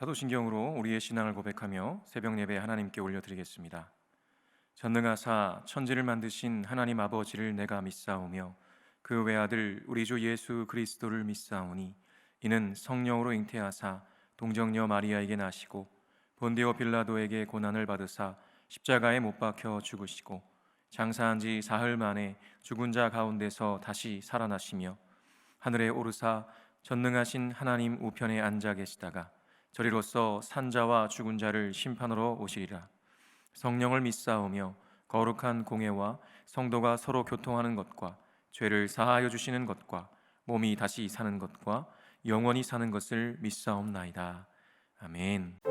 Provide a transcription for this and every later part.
사도신경으로 우리의 신앙을 고백하며 새벽 예배 하나님께 올려드리겠습니다. 전능하사 천지를 만드신 하나님 아버지를 내가 믿사오며 그 외아들 우리 주 예수 그리스도를 믿사오니 이는 성령으로 잉태하사 동정녀 마리아에게 나시고 본디오 빌라도에게 고난을 받으사 십자가에 못 박혀 죽으시고 장사한 지 사흘 만에 죽은 자 가운데서 다시 살아나시며 하늘에 오르사 전능하신 하나님 우편에 앉아 계시다가 저리로서 산자와 죽은 자를 심판으로 오시리라. 성령을 믿사오며 거룩한 공예와 성도가 서로 교통하는 것과 죄를 사하여 주시는 것과 몸이 다시 사는 것과 영원히 사는 것을 믿사옵나이다. 아멘.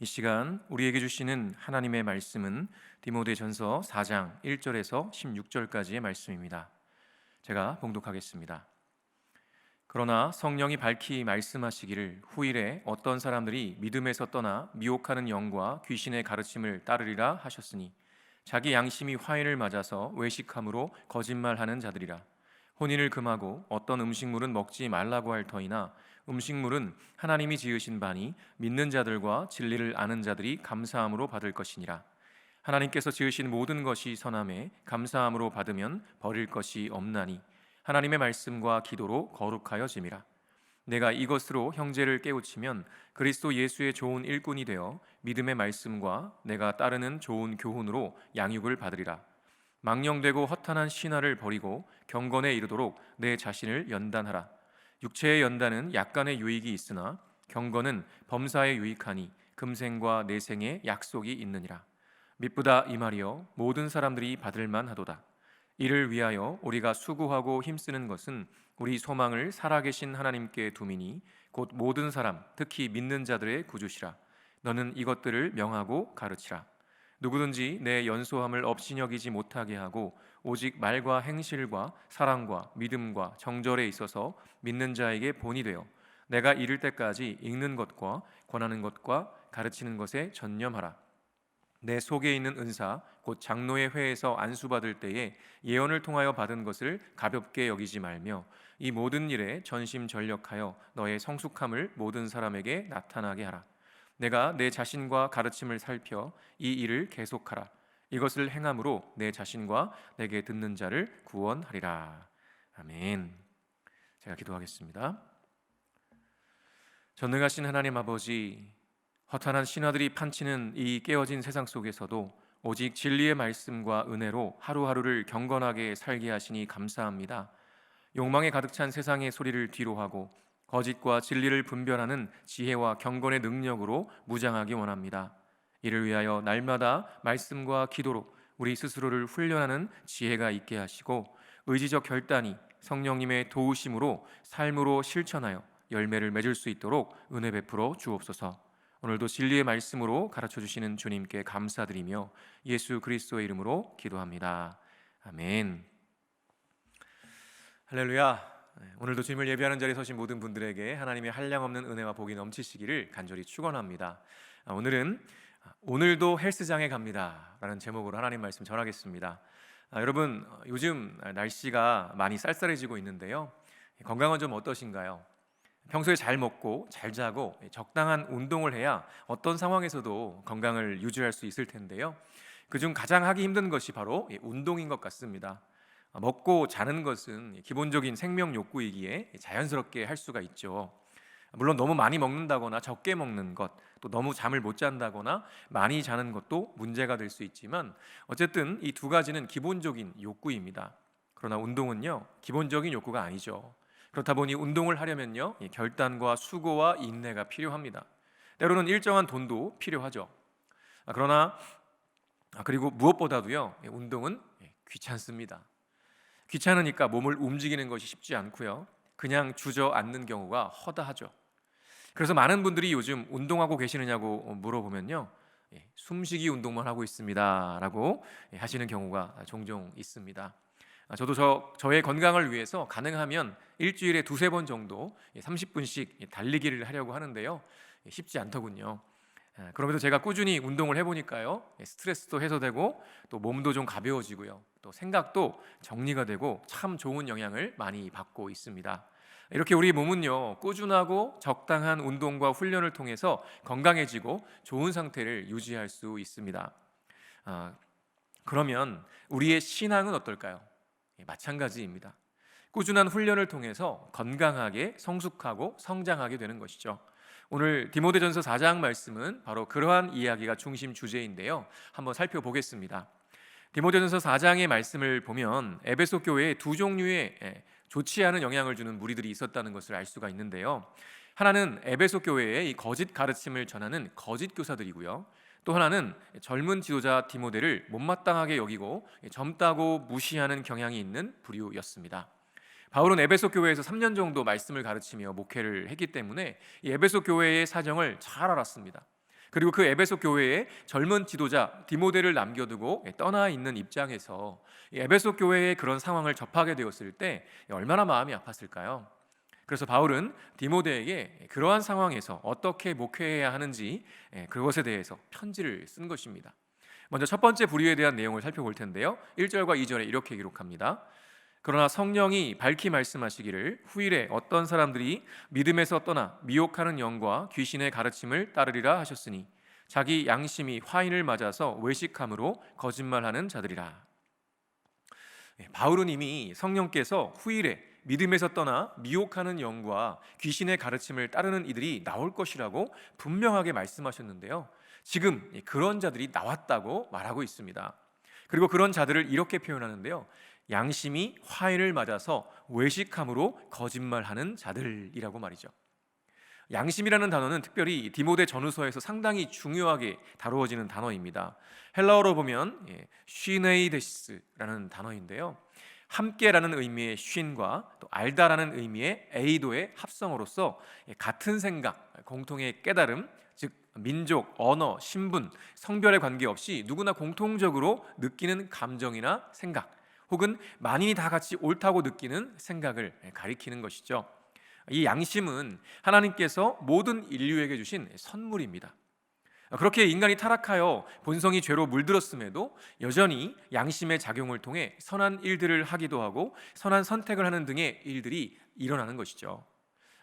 이 시간 우리에게 주시는 하나님의 말씀은 디모데전서 4장 1절에서 16절까지의 말씀입니다. 제가 봉독하겠습니다. 그러나 성령이 밝히 말씀하시기를 후일에 어떤 사람들이 믿음에서 떠나 미혹하는 영과 귀신의 가르침을 따르리라 하셨으니 자기 양심이 화인을 맞아서 외식함으로 거짓말하는 자들이라. 혼인을 금하고 어떤 음식물은 먹지 말라고 할 터이나 음식물은 하나님이 지으신 바니 믿는 자들과 진리를 아는 자들이 감사함으로 받을 것이니라. 하나님께서 지으신 모든 것이 선함에 감사함으로 받으면 버릴 것이 없나니 하나님의 말씀과 기도로 거룩하여짐이라. 내가 이것으로 형제를 깨우치면 그리스도 예수의 좋은 일꾼이 되어 믿음의 말씀과 내가 따르는 좋은 교훈으로 양육을 받으리라. 망령되고 허탄한 신화를 버리고 경건에 이르도록 내 자신을 연단하라. 육체의 연단은 약간의 유익이 있으나 경건은 범사에 유익하니 금생과 내생에 약속이 있느니라. 미쁘다 이 말이여 모든 사람들이 받을 만하도다. 이를 위하여 우리가 수고하고 힘쓰는 것은 우리 소망을 살아계신 하나님께 두미니 곧 모든 사람 특히 믿는 자들의 구주시라. 너는 이것들을 명하고 가르치라. 누구든지 내 연소함을 업신여기지 못하게 하고 오직 말과 행실과 사랑과 믿음과 정절에 있어서 믿는 자에게 본이 되어 내가 이를 때까지 읽는 것과 권하는 것과 가르치는 것에 전념하라. 내 속에 있는 은사 곧 장로의 회에서 안수받을 때에 예언을 통하여 받은 것을 가볍게 여기지 말며 이 모든 일에 전심전력하여 너의 성숙함을 모든 사람에게 나타나게 하라. 내가 내 자신과 가르침을 살펴 이 일을 계속하라. 이것을 행함으로 내 자신과 내게 듣는 자를 구원하리라. 아멘. 제가 기도하겠습니다. 전능하신 하나님 아버지, 허탄한 신하들이 판치는 이 깨어진 세상 속에서도 오직 진리의 말씀과 은혜로 하루하루를 경건하게 살게 하시니 감사합니다. 욕망에 가득 찬 세상의 소리를 뒤로하고 거짓과 진리를 분별하는 지혜와 경건의 능력으로 무장하기 원합니다. 이를 위하여 날마다 말씀과 기도로 우리 스스로를 훈련하는 지혜가 있게 하시고 의지적 결단이 성령님의 도우심으로 삶으로 실천하여 열매를 맺을 수 있도록 은혜 베풀어 주옵소서. 오늘도 진리의 말씀으로 가르쳐 주시는 주님께 감사드리며 예수 그리스도의 이름으로 기도합니다. 아멘. 할렐루야. 오늘도 주님을 예배하는 자리에 서신 모든 분들에게 하나님의 한량없는 은혜와 복이 넘치시기를 간절히 축원합니다. 오늘도 헬스장에 갑니다 라는 제목으로 하나님 말씀 전하겠습니다. 여러분, 요즘 날씨가 많이 쌀쌀해지고 있는데요, 건강은 좀 어떠신가요? 평소에 잘 먹고 잘 자고 적당한 운동을 해야 어떤 상황에서도 건강을 유지할 수 있을 텐데요, 그중 가장 하기 힘든 것이 바로 운동인 것 같습니다. 먹고 자는 것은 기본적인 생명 욕구이기에 자연스럽게 할 수가 있죠. 물론 너무 많이 먹는다거나 적게 먹는 것, 또 너무 잠을 못 잔다거나 많이 자는 것도 문제가 될 수 있지만 어쨌든 이 두 가지는 기본적인 욕구입니다. 그러나 운동은요, 기본적인 욕구가 아니죠. 그렇다 보니 운동을 하려면요, 결단과 수고와 인내가 필요합니다. 때로는 일정한 돈도 필요하죠. 그리고 무엇보다도요, 운동은 귀찮습니다. 귀찮으니까 몸을 움직이는 것이 쉽지 않고요, 그냥 주저앉는 경우가 허다하죠. 그래서 많은 분들이 요즘 운동하고 계시느냐고 물어보면요, 숨쉬기 운동만 하고 있습니다 라고 하시는 경우가 종종 있습니다. 저도 저의 건강을 위해서 가능하면 일주일에 2-3번 정도 30분씩 달리기를 하려고 하는데요, 쉽지 않더군요. 그럼에도 제가 꾸준히 운동을 해보니까요, 스트레스도 해소되고 또 몸도 좀 가벼워지고요, 또 생각도 정리가 되고 참 좋은 영향을 많이 받고 있습니다. 이렇게 우리 몸은요, 꾸준하고 적당한 운동과 훈련을 통해서 건강해지고 좋은 상태를 유지할 수 있습니다. 그러면 우리의 신앙은 어떨까요? 마찬가지입니다. 꾸준한 훈련을 통해서 건강하게 성숙하고 성장하게 되는 것이죠. 오늘 디모데전서 4장 말씀은 바로 그러한 이야기가 중심 주제인데요, 한번 살펴보겠습니다. 디모데전서 4장의 말씀을 보면 에베소 교회에 두 종류의 좋지 않은 영향을 주는 무리들이 있었다는 것을 알 수가 있는데요, 하나는 에베소 교회의 이 거짓 가르침을 전하는 거짓 교사들이고요, 또 하나는 젊은 지도자 디모데를 못마땅하게 여기고 젊다고 무시하는 경향이 있는 부류였습니다. 바울은 에베소 교회에서 3년 정도 말씀을 가르치며 목회를 했기 때문에 이 에베소 교회의 사정을 잘 알았습니다. 그리고 그 에베소 교회의 젊은 지도자 디모데를 남겨두고 떠나 있는 입장에서 이 에베소 교회의 그런 상황을 접하게 되었을 때 얼마나 마음이 아팠을까요? 그래서 바울은 디모데에게 그러한 상황에서 어떻게 목회해야 하는지 그것에 대해서 편지를 쓴 것입니다. 먼저 첫 번째 부류에 대한 내용을 살펴볼 텐데요, 1절과 2절에 이렇게 기록합니다. 그러나 성령이 밝히 말씀하시기를 후일에 어떤 사람들이 믿음에서 떠나 미혹하는 영과 귀신의 가르침을 따르리라 하셨으니 자기 양심이 화인을 맞아서 외식함으로 거짓말하는 자들이라. 바울은 이미 성령께서 후일에 믿음에서 떠나 미혹하는 영과 귀신의 가르침을 따르는 이들이 나올 것이라고 분명하게 말씀하셨는데요, 지금 그런 자들이 나왔다고 말하고 있습니다. 그리고 그런 자들을 이렇게 표현하는데요, 양심이 화인을 맞아서 외식함으로 거짓말하는 자들이라고 말이죠. 양심이라는 단어는 특별히 디모데 전후서에서 상당히 중요하게 다루어지는 단어입니다. 헬라어로 보면 쉬네이데시스라는 단어인데요, 함께라는 의미의 쉰과 또 알다라는 의미의 에이도의 합성어로서 같은 생각, 공통의 깨달음, 즉 민족, 언어, 신분, 성별에 관계없이 누구나 공통적으로 느끼는 감정이나 생각, 혹은 만인이 다 같이 옳다고 느끼는 생각을 가리키는 것이죠. 이 양심은 하나님께서 모든 인류에게 주신 선물입니다. 그렇게 인간이 타락하여 본성이 죄로 물들었음에도 여전히 양심의 작용을 통해 선한 일들을 하기도 하고 선한 선택을 하는 등의 일들이 일어나는 것이죠.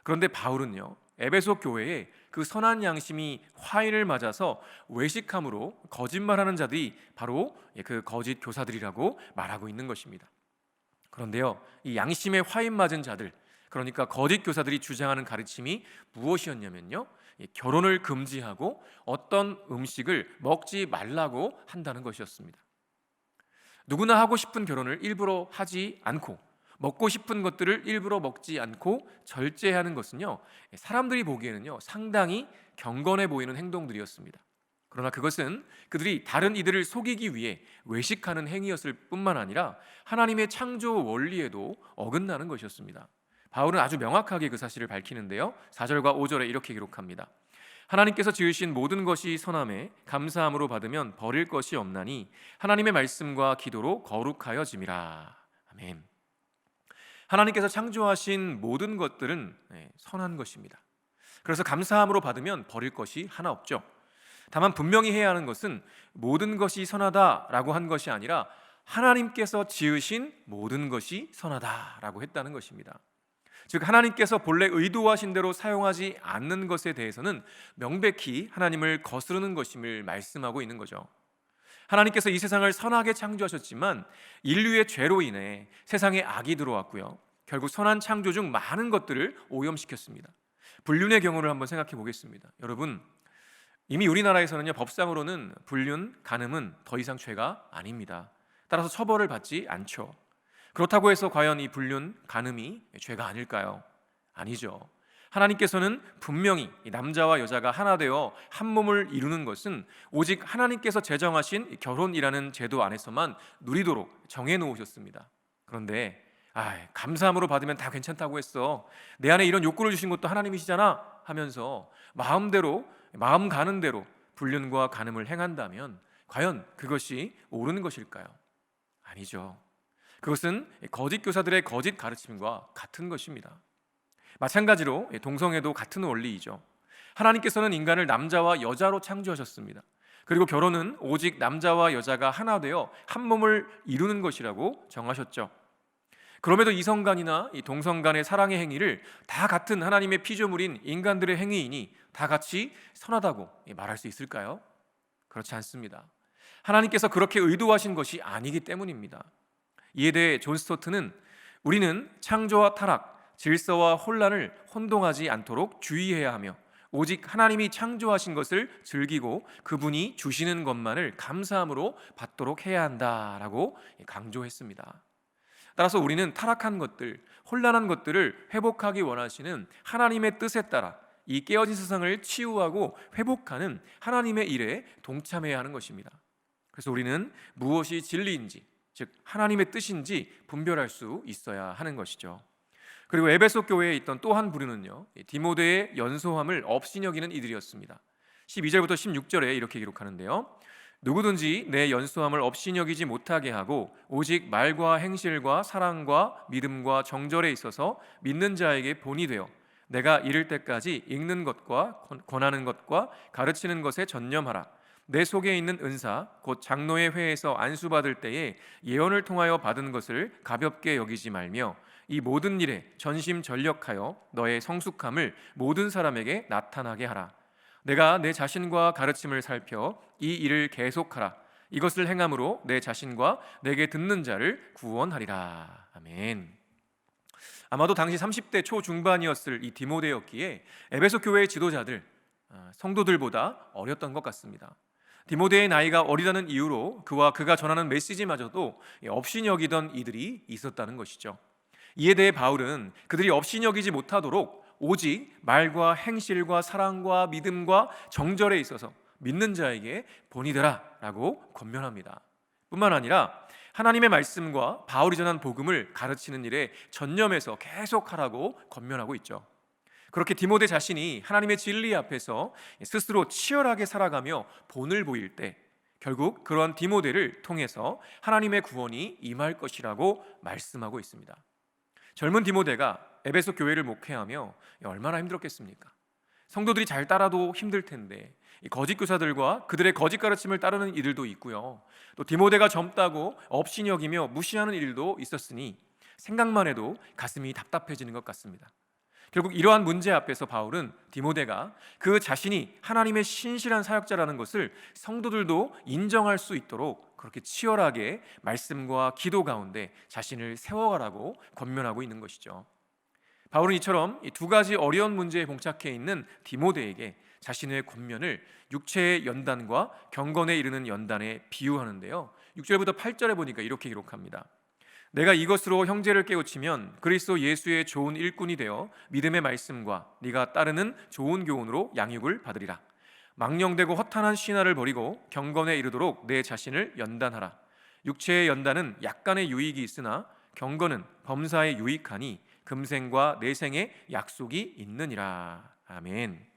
그런데 바울은요, 에베소 교회에 그 선한 양심이 화인을 맞아서 외식함으로 거짓말하는 자들이 바로 그 거짓 교사들이라고 말하고 있는 것입니다. 그런데요, 이 양심에 화인 맞은 자들, 그러니까 거짓 교사들이 주장하는 가르침이 무엇이었냐면요, 이 결혼을 금지하고 어떤 음식을 먹지 말라고 한다는 것이었습니다. 누구나 하고 싶은 결혼을 일부러 하지 않고 먹고 싶은 것들을 일부러 먹지 않고 절제하는 것은요, 사람들이 보기에는요 상당히 경건해 보이는 행동들이었습니다. 그러나 그것은 그들이 다른 이들을 속이기 위해 외식하는 행위였을 뿐만 아니라 하나님의 창조 원리에도 어긋나는 것이었습니다. 바울은 아주 명확하게 그 사실을 밝히는데요, 4절과 5절에 이렇게 기록합니다. 하나님께서 지으신 모든 것이 선함에 감사함으로 받으면 버릴 것이 없나니 하나님의 말씀과 기도로 거룩하여짐이라. 아멘. 하나님께서 창조하신 모든 것들은 선한 것입니다. 그래서 감사함으로 받으면 버릴 것이 하나 없죠. 다만 분명히 해야 하는 것은 모든 것이 선하다라고 한 것이 아니라 하나님께서 지으신 모든 것이 선하다라고 했다는 것입니다. 즉 하나님께서 본래 의도하신 대로 사용하지 않는 것에 대해서는 명백히 하나님을 거스르는 것임을 말씀하고 있는 거죠. 하나님께서 이 세상을 선하게 창조하셨지만 인류의 죄로 인해 세상에 악이 들어왔고요, 결국 선한 창조 중 많은 것들을 오염시켰습니다. 불륜의 경우를 한번 생각해 보겠습니다. 여러분, 이미 우리나라에서는요, 법상으로는 불륜, 간음은 더 이상 죄가 아닙니다. 따라서 처벌을 받지 않죠. 그렇다고 해서 과연 이 불륜, 간음이 죄가 아닐까요? 아니죠. 하나님께서는 분명히 남자와 여자가 하나 되어 한 몸을 이루는 것은 오직 하나님께서 제정하신 결혼이라는 제도 안에서만 누리도록 정해놓으셨습니다. 그런데 감사함으로 받으면 다 괜찮다고 했어, 내 안에 이런 욕구를 주신 것도 하나님이시잖아 하면서 마음대로, 마음 가는 대로 불륜과 간음을 행한다면 과연 그것이 옳은 것일까요? 아니죠. 그것은 거짓 교사들의 거짓 가르침과 같은 것입니다. 마찬가지로 동성애도 같은 원리이죠. 하나님께서는 인간을 남자와 여자로 창조하셨습니다. 그리고 결혼은 오직 남자와 여자가 하나 되어 한 몸을 이루는 것이라고 정하셨죠. 그럼에도 이성간이나 이 동성간의 사랑의 행위를 다 같은 하나님의 피조물인 인간들의 행위이니 다 같이 선하다고 말할 수 있을까요? 그렇지 않습니다. 하나님께서 그렇게 의도하신 것이 아니기 때문입니다. 이에 대해 존 스토트는 우리는 창조와 타락, 질서와 혼란을 혼동하지 않도록 주의해야 하며 오직 하나님이 창조하신 것을 즐기고 그분이 주시는 것만을 감사함으로 받도록 해야 한다라고 강조했습니다. 따라서 우리는 타락한 것들, 혼란한 것들을 회복하기 원하시는 하나님의 뜻에 따라 이 깨어진 세상을 치유하고 회복하는 하나님의 일에 동참해야 하는 것입니다. 그래서 우리는 무엇이 진리인지, 즉 하나님의 뜻인지 분별할 수 있어야 하는 것이죠. 그리고 에베소 교회에 있던 또 한 부류는요, 디모데의 연소함을 없이 여기는 이들이었습니다. 12절부터 16절에 이렇게 기록하는데요, 누구든지 내 연소함을 없이 여기지 못하게 하고 오직 말과 행실과 사랑과 믿음과 정절에 있어서 믿는 자에게 본이 되어 내가 이를 때까지 읽는 것과 권하는 것과 가르치는 것에 전념하라. 내 속에 있는 은사 곧 장로의 회에서 안수받을 때에 예언을 통하여 받은 것을 가볍게 여기지 말며 이 모든 일에 전심전력하여 너의 성숙함을 모든 사람에게 나타나게 하라. 내가 내 자신과 가르침을 살펴 이 일을 계속하라. 이것을 행함으로 내 자신과 내게 듣는 자를 구원하리라. 아멘. 아마도 당시 30대 초중반이었을 이 디모데였기에 에베소 교회의 지도자들, 성도들보다 어렸던 것 같습니다. 디모데의 나이가 어리다는 이유로 그가 전하는 메시지마저도 업신여기던 이들이 있었다는 것이죠. 이에 대해 바울은 그들이 업신여기지 못하도록 오직 말과 행실과 사랑과 믿음과 정절에 있어서 믿는 자에게 본이 되라 라고 권면합니다. 뿐만 아니라 하나님의 말씀과 바울이 전한 복음을 가르치는 일에 전념해서 계속하라고 권면하고 있죠. 그렇게 디모데 자신이 하나님의 진리 앞에서 스스로 치열하게 살아가며 본을 보일 때 결국 그런 디모데를 통해서 하나님의 구원이 임할 것이라고 말씀하고 있습니다. 젊은 디모데가 에베소 교회를 목회하며 얼마나 힘들었겠습니까? 성도들이 잘 따라도 힘들 텐데 이 거짓 교사들과 그들의 거짓 가르침을 따르는 이들도 있고요. 또 디모데가 젊다고 업신이 여기며 무시하는 일도 있었으니 생각만 해도 가슴이 답답해지는 것 같습니다. 결국 이러한 문제 앞에서 바울은 디모데가 그 자신이 하나님의 신실한 사역자라는 것을 성도들도 인정할 수 있도록 그렇게 치열하게 말씀과 기도 가운데 자신을 세워가라고 권면하고 있는 것이죠. 바울은 이처럼 이 두 가지 어려운 문제에 봉착해 있는 디모데에게 자신의 권면을 육체의 연단과 경건에 이르는 연단에 비유하는데요. 6절부터 8절에 보니까 이렇게 기록합니다. 내가 이것으로 형제를 깨우치면 그리스도 예수의 좋은 일꾼이 되어 믿음의 말씀과 네가 따르는 좋은 교훈으로 양육을 받으리라. 망령되고 허탄한 신화를 버리고 경건에 이르도록 내 자신을 연단하라. 육체의 연단은 약간의 유익이 있으나 경건은 범사에 유익하니 금생과 내생의 약속이 있느니라. 아멘.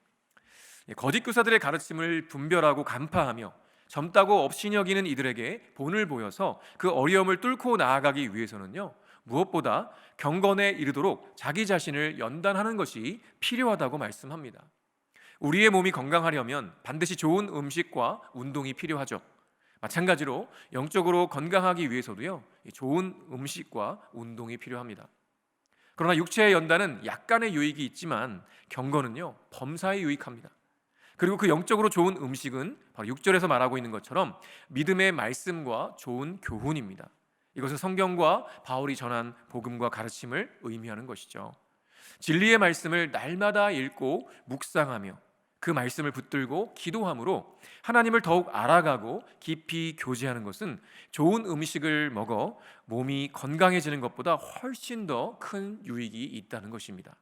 거짓 교사들의 가르침을 분별하고 간파하며 젊다고 업신이 여기는 이들에게 본을 보여서 그 어려움을 뚫고 나아가기 위해서는요, 무엇보다 경건에 이르도록 자기 자신을 연단하는 것이 필요하다고 말씀합니다. 우리의 몸이 건강하려면 반드시 좋은 음식과 운동이 필요하죠. 마찬가지로 영적으로 건강하기 위해서도요, 좋은 음식과 운동이 필요합니다. 그러나 육체의 연단은 약간의 유익이 있지만 경건은요, 범사에 유익합니다. 그리고 그 영적으로 좋은 음식은 바로 6절에서 말하고 있는 것처럼 믿음의 말씀과 좋은 교훈입니다. 이것은 성경과 바울이 전한 복음과 가르침을 의미하는 것이죠. 진리의 말씀을 날마다 읽고 묵상하며 그 말씀을 붙들고 기도함으로 하나님을 더욱 알아가고 깊이 교제하는 것은 좋은 음식을 먹어 몸이 건강해지는 것보다 훨씬 더 큰 유익이 있다는 것입니다.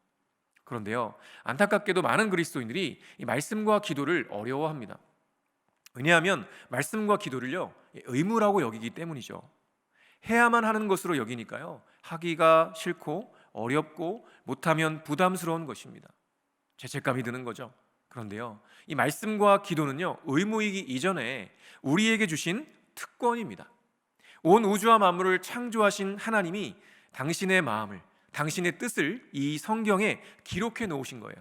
그런데요, 안타깝게도 많은 그리스도인들이 이 말씀과 기도를 어려워합니다. 왜냐하면 말씀과 기도를요, 의무라고 여기기 때문이죠. 해야만 하는 것으로 여기니까요, 하기가 싫고 어렵고 못하면 부담스러운 것입니다. 죄책감이 드는 거죠. 그런데요, 이 말씀과 기도는요, 의무이기 이전에 우리에게 주신 특권입니다. 온 우주와 만물을 창조하신 하나님이 당신의 마음을, 당신의 뜻을 이 성경에 기록해 놓으신 거예요.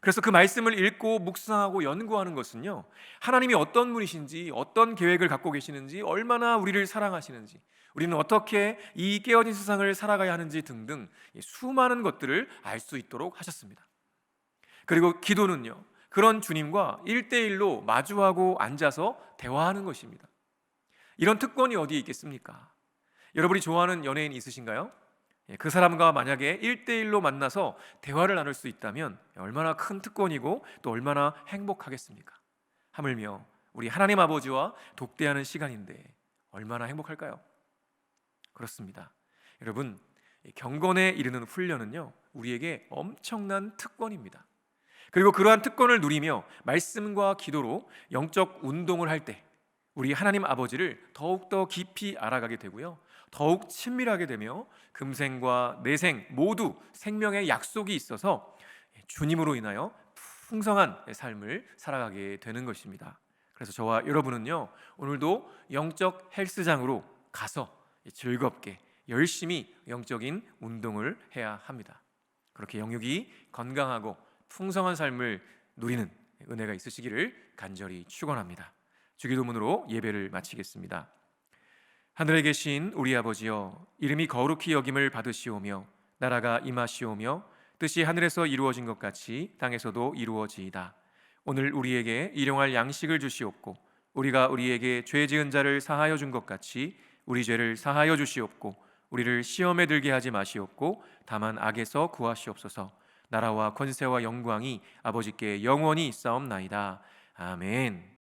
그래서 그 말씀을 읽고 묵상하고 연구하는 것은요, 하나님이 어떤 분이신지, 어떤 계획을 갖고 계시는지, 얼마나 우리를 사랑하시는지, 우리는 어떻게 이 깨어진 세상을 살아가야 하는지 등등 수많은 것들을 알 수 있도록 하셨습니다. 그리고 기도는요, 그런 주님과 1대1로 마주하고 앉아서 대화하는 것입니다. 이런 특권이 어디에 있겠습니까? 여러분이 좋아하는 연예인 있으신가요? 그 사람과 만약에 1대1로 만나서 대화를 나눌 수 있다면 얼마나 큰 특권이고 또 얼마나 행복하겠습니까? 하물며 우리 하나님 아버지와 독대하는 시간인데 얼마나 행복할까요? 그렇습니다. 여러분, 경건에 이르는 훈련은요, 우리에게 엄청난 특권입니다. 그리고 그러한 특권을 누리며 말씀과 기도로 영적 운동을 할 때 우리 하나님 아버지를 더욱더 깊이 알아가게 되고요, 더욱 친밀하게 되며 금생과 내생 모두 생명의 약속이 있어서 주님으로 인하여 풍성한 삶을 살아가게 되는 것입니다. 그래서 저와 여러분은요, 오늘도 영적 헬스장으로 가서 즐겁게 열심히 영적인 운동을 해야 합니다. 그렇게 영육이 건강하고 풍성한 삶을 누리는 은혜가 있으시기를 간절히 축원합니다. 주기도문으로 예배를 마치겠습니다. 하늘에 계신 우리 아버지여, 이름이 거룩히 여김을 받으시오며 나라가 임하시오며 뜻이 하늘에서 이루어진 것 같이 땅에서도 이루어지이다. 오늘 우리에게 일용할 양식을 주시옵고 우리가 우리에게 죄 지은 자를 사하여 준 것 같이 우리 죄를 사하여 주시옵고 우리를 시험에 들게 하지 마시옵고 다만 악에서 구하시옵소서. 나라와 권세와 영광이 아버지께 영원히 있사옵나이다. 아멘.